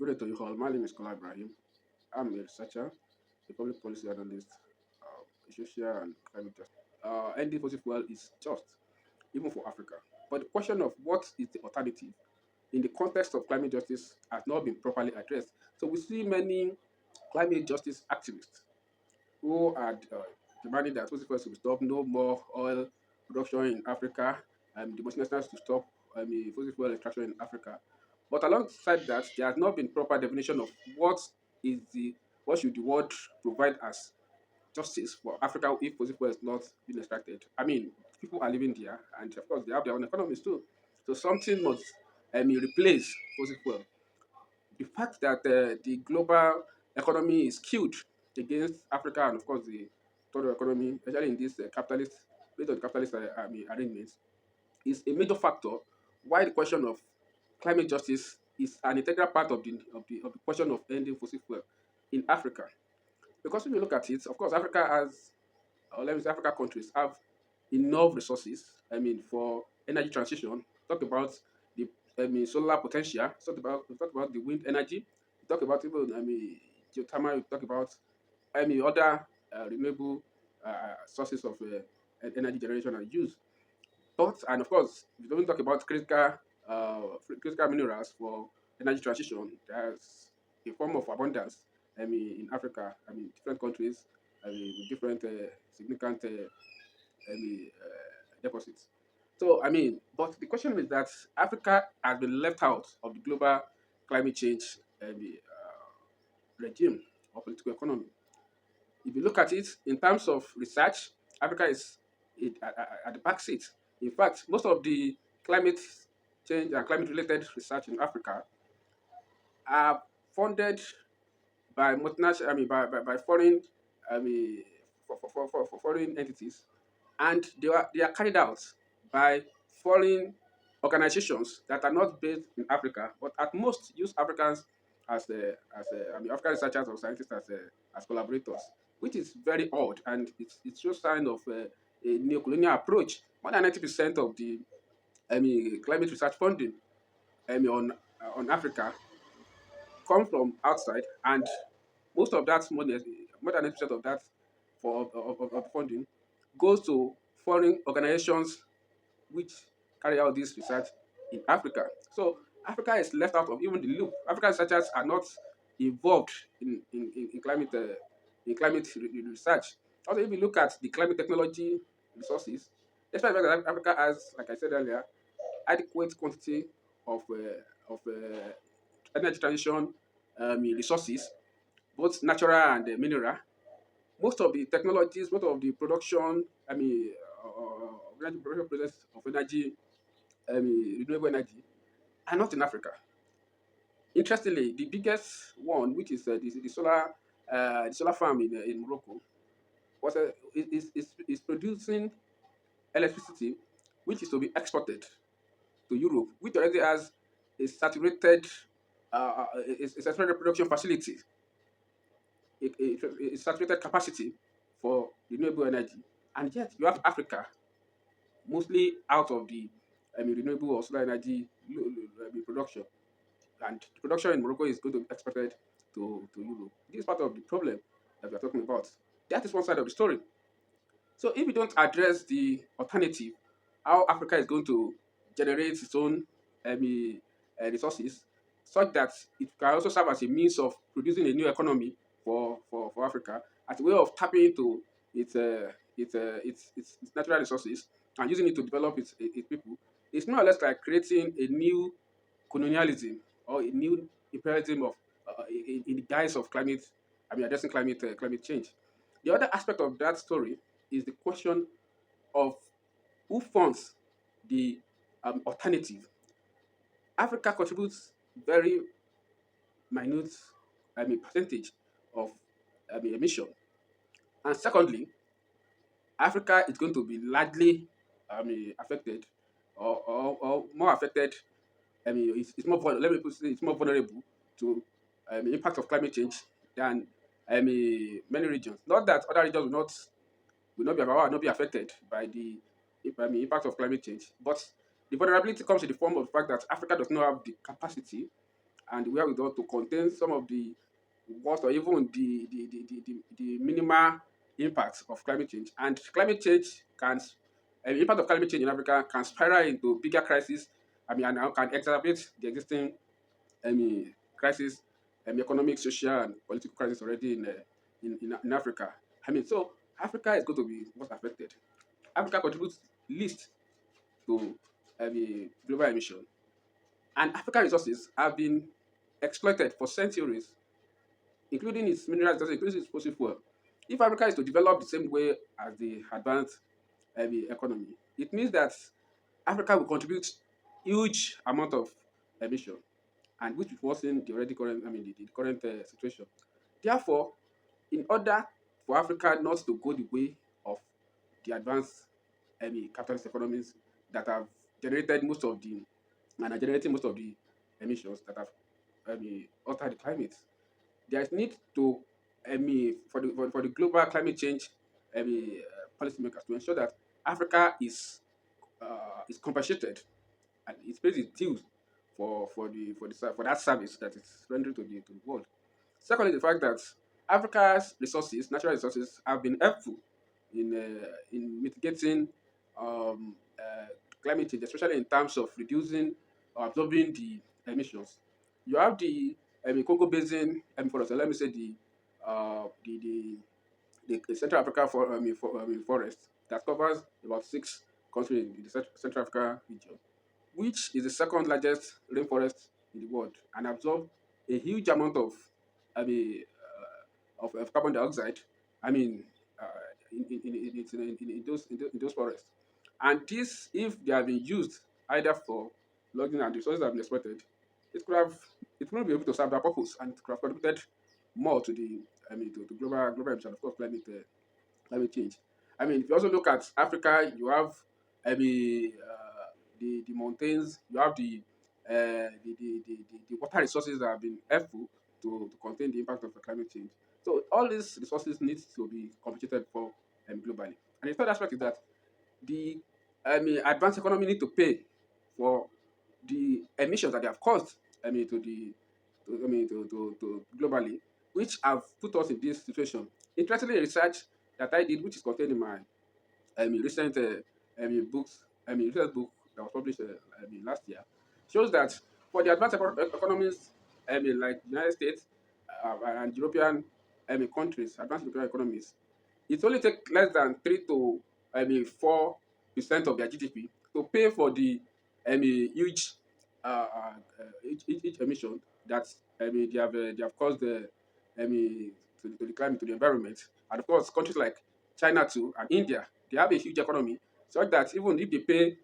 Good day to you all. My name is Kola Ibrahim. I'm a researcher, a public policy analyst, a social and climate justice. Ending fossil fuel is just, even for Africa. But the question of what is the alternative in the context of climate justice has not been properly addressed. So we see many climate justice activists who are demanding that fossil fuels will stop, no more oil production in Africa, and the multinationals to stop fossil fuel extraction in Africa. But alongside that, there has not been proper definition of is the what should the world provide as justice for Africa if fossil fuel is not being extracted. I mean, people are living there, and of course they have their own economies too. So something must replace fossil fuel. The fact that the global economy is skewed against Africa and of course the third world economy, especially in this capitalist based on the capitalist arrangements, is a major factor why the question of climate justice is an integral part of the question of ending fossil fuel in Africa. Because if you look at it, of course, Africa has, or let me say, Africa countries have enough resources. I mean, for energy transition. Talk about the solar potential. Talk about the wind energy. Talk about even geothermal. Talk about other renewable sources of energy generation and use. But and of course, we don't talk about critical minerals for energy transition. There's a form of abundance. In Africa, different countries, with different significant deposits. So but the question is that Africa has been left out of the global climate change regime or political economy. If you look at it in terms of research, Africa is at the back seat. In fact, most of the climate change and climate related research in Africa are funded by multinational, by foreign, I mean, for foreign entities, and they are carried out by foreign organizations that are not based in Africa, but at most use Africans African researchers or scientists as collaborators, which is very odd, and it shows sign of a neocolonial approach. More than 90% of the climate research funding on Africa come from outside, and most of that money, more than 80% of that of the funding, goes to foreign organizations which carry out this research in Africa. So Africa is left out of even the loop. African researchers are not involved in climate research. Also, if you look at the climate technology resources, despite the fact that Africa has, like I said earlier, adequate quantity of energy transition resources, both natural and mineral. Most of the technologies, most of the production, energy production process of energy, renewable energy, are not in Africa. Interestingly, the biggest one, which is the solar farm in Morocco, is producing electricity, which is to be exported to Europe, which already has a saturated, a saturated production facility, a saturated capacity for renewable energy, and yet you have Africa mostly out of the renewable or solar energy production, and the production in Morocco is going to be exported to Europe. This is part of the problem that we are talking about. That is one side of the story. So if we don't address the alternative, how Africa is going to generate its own resources, such that it can also serve as a means of producing a new economy for Africa, as a way of tapping into its natural resources and using it to develop its people, it's more or less like creating a new colonialism or a new imperialism of in the guise of climate. Addressing climate change. The other aspect of that story is the question of who funds the alternative. Africa contributes very minute, percentage of emission, and secondly, Africa is going to be largely, affected, or more affected. It's more let me put it, it's more vulnerable to impact of climate change than many regions. Not that other regions will not be affected by the impact of climate change, but the vulnerability comes in the form of the fact that Africa does not have the capacity and the wherewithal to contain some of the worst or even the minimal impact of climate change. And climate change impact of climate change in Africa can spiral into bigger crises. And can exacerbate the existing crisis, economic, social, and political crisis already in Africa. So Africa is going to be most affected. Africa contributes least to global emission, and African resources have been exploited for centuries, including its mineral resources, including its fossil fuel. If Africa is to develop the same way as the advanced economy, it means that Africa will contribute huge amount of emission, and which will worsen the already current, the current situation. Therefore, in order for Africa not to go the way of the advanced capitalist economies that have generated most of the and are generating most of the emissions that have altered the climate, there is need to for the global climate change policymakers to ensure that Africa is compensated and it pays its dues for that service that it's rendering to the world. Secondly, the fact that Africa's resources, natural resources, have been helpful in mitigating climate change, especially in terms of reducing or absorbing the emissions. You have the Congo Basin, for us, let me say the Central Africa forest that covers about 6 countries in the Central Africa region, which is the second largest rainforest in the world and absorb a huge amount of I mean, of carbon dioxide. I mean, uh, in those forests. And this, if they have been used either for logging and the resources have been exploited, it could have it will not be able to serve their purpose and it could have contributed more to the to global emission, of course, climate change. If you also look at Africa, you have the mountains, you have the water resources that have been helpful to contain the impact of the climate change. So all these resources need to be compensated for globally. And the third aspect is that the advanced economy need to pay for the emissions that they have caused to the to globally, which have put us in this situation. Interestingly, research that I did, which is contained in my recent books, recent book that was published last year, shows that for the advanced economies, like United States and European countries, advanced European economies, it only takes less than 3 to 4% of their GDP to pay for the huge each emission that they have caused to the climate, to the environment. And of course, countries like China too and India, they have a huge economy, such that even if they pay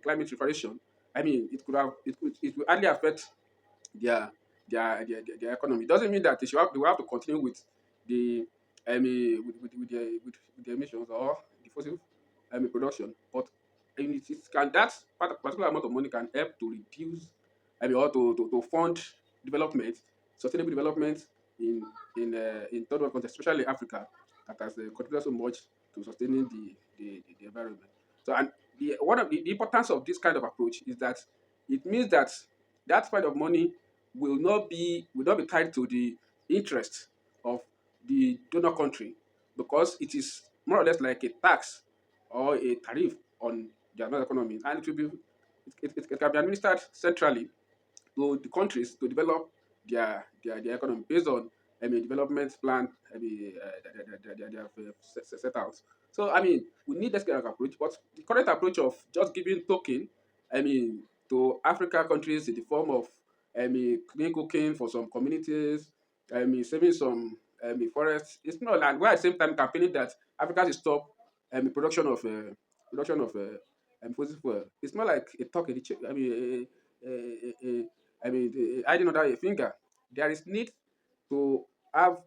climate reparation, it will hardly affect their their economy. It doesn't mean that they will have to continue with the with the emissions or the fossil production, but it can that particular amount of money can help to reduce or to fund development, sustainable development in third world countries, especially Africa, that has contributed so much to sustaining the environment. So, and one of the importance of this kind of approach is that it means that that kind of money will not be tied to the interest of the donor country, because it is more or less like a tax or a tariff on the another economy, and it can be administered centrally to the countries to develop their economy based on development plan that they have set out. So we need this kind of approach, but the current approach of just giving token, I mean, to Africa countries in the form of clean cooking for some communities, saving some forests. It's not, and while at the same time campaigning that Africa should stop production of fossil fuel. It's more like a talk in the hiding under a finger. There is need to have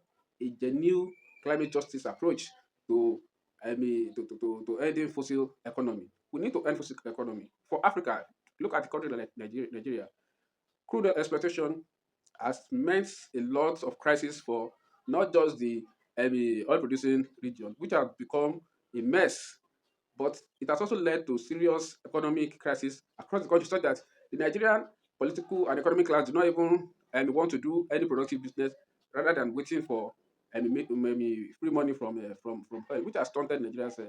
a genuine climate justice approach to to ending fossil economy. We need to end fossil economy. For Africa, look at the country like Nigeria. Crude oil exploitation has meant a lot of crisis for not just the oil producing region, which have become a mess, but it has also led to serious economic crisis across the country, such that the Nigerian political and economic class do not even and want to do any productive business rather than waiting for maybe free money from oil, which has stunted Nigeria's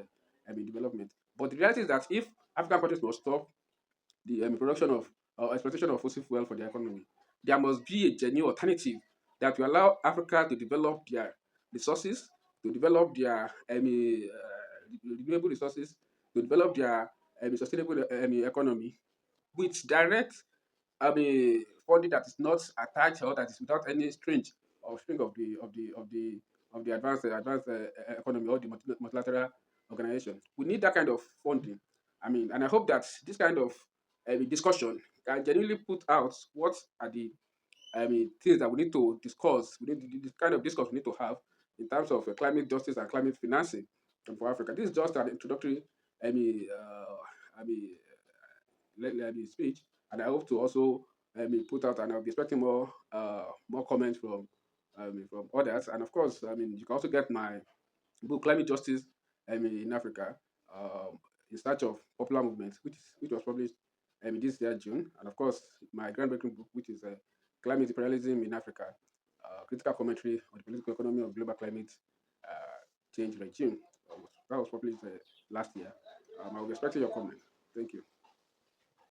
development. But the reality is that if African countries must stop the production of exploitation of fossil fuel for their economy, there must be a genuine alternative that will allow Africa to develop their resources, to develop their renewable resources, to develop their sustainable economy with direct funding that is not attached or that is without any string of the advanced economy or the multilateral organization. We need that kind of funding. And I hope that this kind of discussion can genuinely put out what are the things that we need to discuss. We need this kind of discourse we need to have in terms of climate justice and climate financing for Africa. This is just an introductory I mean, uh, I mean, speech, and I hope to also put out, and I'll be expecting more comments from others. And of course, you can also get my book Climate Justice in Africa, in search of popular movements, which was published this year June, and of course my groundbreaking book, which is Climate Imperialism in Africa, critical commentary on the political economy of global climate change regime. That was published last year. I'll be expecting your comment. Thank you.